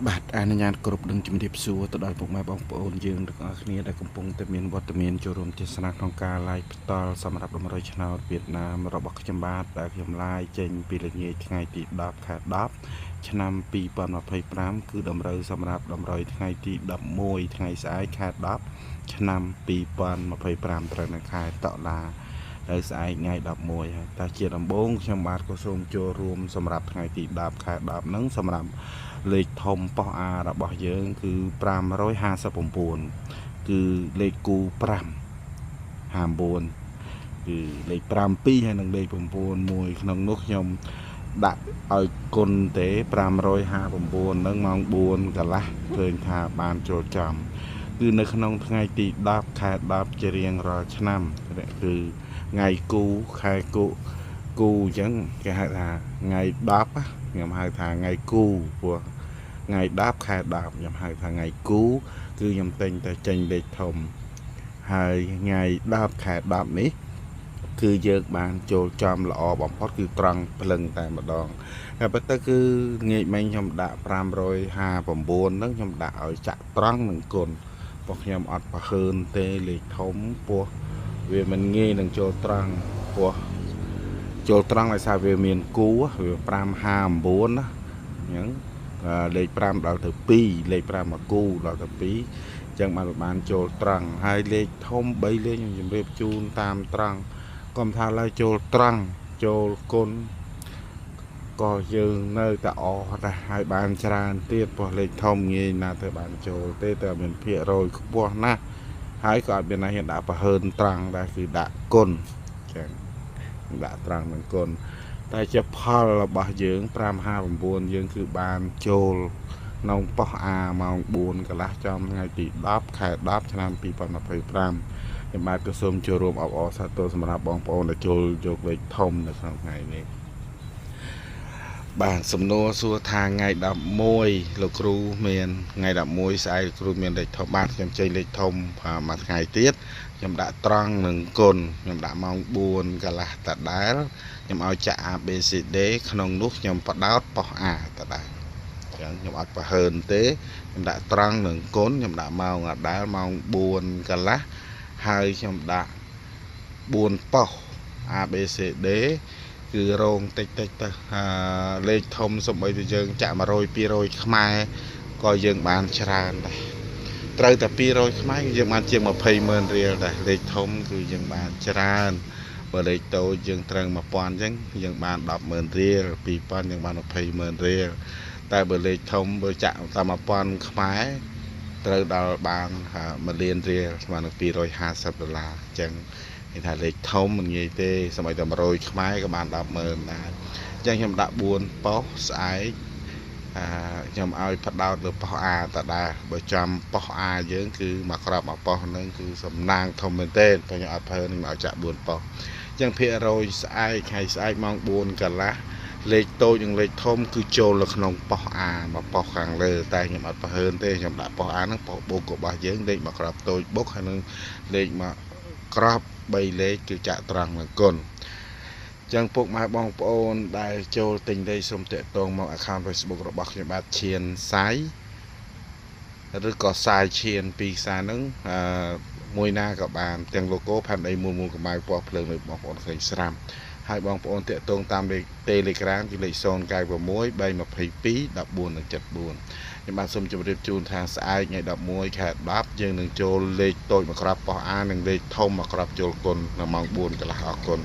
បាទអនុញ្ញាតគ្រប់នឹងជំរាបសួរទៅដល់ពុកម៉ែបងប្អូនយើងទាំងអស់គ្នាដែលកំពុងតែមានវត្តមានចូលរួមទស្សនាក្នុងការ live ផ្ទាល់សម្រាប់ដំណើរឆ្នោតវៀតណាមរបស់ខ្ញុំបាទដែលខ្ញុំ live ចេញពីល្ងាចថ្ងៃទី10ខែ10ឆ្នាំ2025គឺតម្រូវសម្រាប់តម្រុយថ្ងៃទី11ថ្ងៃស្អែកខែ10ឆ្នាំ2025ត្រូវនៅខែតុលាហើយស្អែកថ្ងៃ11ហើយតែជាដំបូងខ្ញុំបាទក៏សូមចូលរួមសម្រាប់ថ្ងៃទី10ខែ10ហ្នឹងសម្រាប់លេខធំប៉ោះអារបស់យើងគឺ559គឺលេខគូ559គឺលេខ7ហើយនិងលេខ9មួយក្នុងនោះខ្ញុំដាក់ឲ្យគុណទេ559នឹងម៉ោង4កន្លះឃើញថាបានចូលចំគឺនៅក្នុងថ្ងៃទី10ខែ10ជារៀងរាល់ឆ្នាំគឺថ្ងៃគូខែគូអញ្ចឹងគេហៅថាថ្ងៃ10ខ្ញុំហៅថាថ្ងៃគូព្រោះថ្ងៃ10ខែ10ខ្ញុំហៅថាថ្ងៃគូគឺខ្ញុំតែងតែចេញលេខធំហើយថ្ងៃ10ខែ10នេះគឺយើងបានចូលចំល្អបំផុតគឺត្រង់ភ្លឹងតែម្ដងហើយប៉ុន្តែគឺងាកមិញខ្ញុំដាក់559ហ្នឹងខ្ញុំដាក់ឲ្យចាក់ត្រង់នឹងគុណព្រោះខ្ញុំអត់ប្រហើនទេលេខធំពោះវាមិនងាយនឹងចូលត្រង់ពោះចូលត្រង់ដោយសារវាមានគូវា559ណាអញ្ចឹងលេខ5ដល់ទៅ2លេខ5មកគូដល់ទៅ2អញ្ចឹងបានចូលត្រង់ហើយលេខធំ3លេខខ្ញុំជម្រាបជូនតាមត្រង់កុំថាឡើយចូលត្រង់ចូលគុណក៏យើងនៅតែអស់ដែរហើយបានច្រើនទៀតព្រោះលេខធំងាយណាស់ទៅបានចូលទេតែមានភាគរយខ្ពស់ណាស់ហើយក៏អត់មានណាហ៊ានដាក់ប្រហើនត្រង់ដែរគឺដាក់គុណចឹងដាក់ត្រង់នឹងគុណតែជាផលរបស់យើង559យើងគឺបានចូលក្នុងប៉ុស្តិ៍អាម៉ោង4កន្លះចំថ្ងៃទី10ខែ10ឆ្នាំ2025ខ្ញុំបាទក៏សូមចូលរួមអបអរសាទរសម្រាប់បងប្អូនដែលចូលយកលេខធំនៅក្នុងថ្ងៃនេះបាទសំណួរសួរថាថ្ងៃ11លោកគ្រូមានថ្ងៃ11ស្អែកលោកគ្រូមានលេខធំបាទខ្ញុំចេញលេខធំមួយថ្ងៃទៀតខ្ញុំដាក់ត្រង់នឹងគុណខ្ញុំដាក់ម៉ោង4កន្លះតដែលខ្ញុំឲ្យចាក់ ABCD ក្នុងនោះខ្ញុំបដោតប៉ុស្តិ៍ A តដែលអញ្ចឹងខ្ញុំអត់ប្រហើនទេខ្ញុំដាក់ត្រង់នឹងគុណខ្ញុំដាក់ម៉ោងដដែលម៉ោង4កន្លះហើយខ្ញុំដាក់4ប៉ុស្តិ៍ ABCD គឺរងតិចទៅលេខធំសំបីតែយើងចាក់100 200ខ្មែរក៏យើងបានច្រើនដែរត្រូវតែ200ខ្មែរយើងបានជាង200000រៀលដែរលេខធំគឺយើងបានច្រើនបើលេខតូចយើងត្រូវ1000អញ្ចឹងយើងបាន100,000រៀល2000យើងបាន200,000រៀលតែបើលេខធំបើចាក់តាម1000ខ្មែរត្រូវដល់បាន1លានរៀលស្មើនឹង$250អញ្ចឹងគេថាលេខធំមិនងាយទេសម័យតែ100ខ្មែរក៏បាន100000ដែរអញ្ចឹងខ្ញុំដាក់4ប៉ុស្តិ៍ស្អែកខ្ញុំឲ្យផ្ដោតលើប៉ុស្តិ៍ A តដែរបើចាំប៉ុស្តិ៍ A យើងគឺមួយក្របមួយប៉ុស្តិ៍ហ្នឹងគឺសំណាងធំមែនទេតែខ្ញុំអត់ភើនឹងឲ្យចាក់4ប៉ុស្តិ៍អញ្ចឹងភាគរយស្អែកថ្ងៃស្អែកម៉ោង4កន្លះលេខតូចនិងលេខធំគឺចូលនៅក្នុងប៉ុស្តិ៍ A មកប៉ុស្តិ៍ខាងលើតែខ្ញុំអត់ប្រហើនទេខ្ញុំដាក់ប៉ុស្តិ៍ A ហ្នឹងប៉ុស្តិ៍បុករបស់យើងលេខមួយក្របតូចបុកហើយនឹងលេខមួយក្រប3លេខគឺចាក់ត្រង់នឹងគុណចឹងពុកម៉ែបងប្អូនដែលចូលទិញដីសូមតាក់ទងមក account Facebook របស់ខ្ញុំបាទឈៀនសាយឬក៏សាយឈៀនពីសារហ្នឹងមួយណាក៏បានទាំង logo ផែនដីមូលកម្ៅពណ៌ភ្លើងនៅបងប្អូនឃើញស្រាប់ហើយបងប្អូនតាក់ទងតាមលេខ Telegram គឺលេខ096 322 1474ខ្ញុំបាទសូមជម្រាបជូនថាស្អែកថ្ងៃ11ខែ10យើងនឹងចូលលេខតូចមួយក្របប៉ុស្តិ៍ A និងលេខធំមួយក្របចូលគុណនៅម៉ោង4កន្លះអរគុណ